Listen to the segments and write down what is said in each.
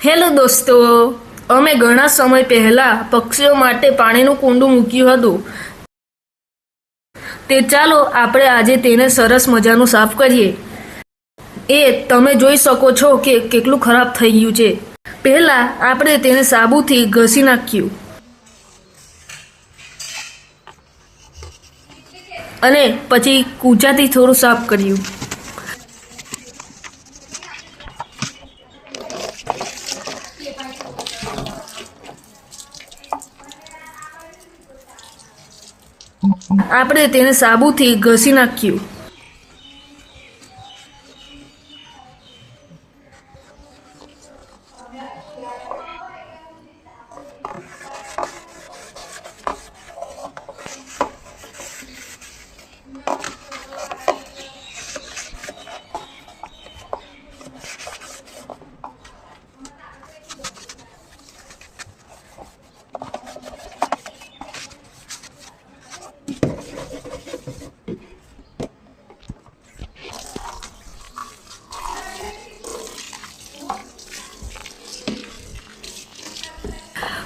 Hello દોસ્તો, અમે ઘણા સમય પહેલા પક્ષીઓ માટે પાણીનું કુંડું મૂક્યું હતું. તે ચાલો આપણે આજે તેને સરસ મજાનું સાફ કરીએ. એ તમે જોઈ શકો છો કે કેટલું ખરાબ થઈ ગયું છે. પહેલા આપણે તેને સાબુથી ઘસી નાખ્યું અને પછી કૂચાથી થોડું સાફ કર્યું. આપણે તેને સાબુથી ઘસી નાખ્યું.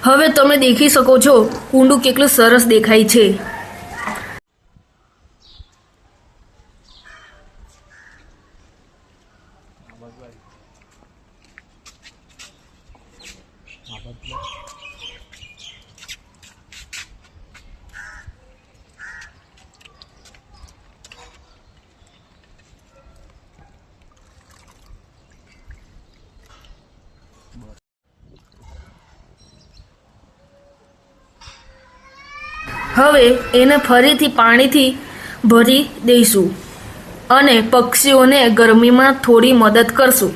હવે તમે દેખી શકો છો કુંડું કેટલું સરસ દેખાય છે. હવે એને ફરીથી પાણીથી ભરી દઈશું અને પક્ષીઓને ગરમીમાં થોડી મદદ કરશું.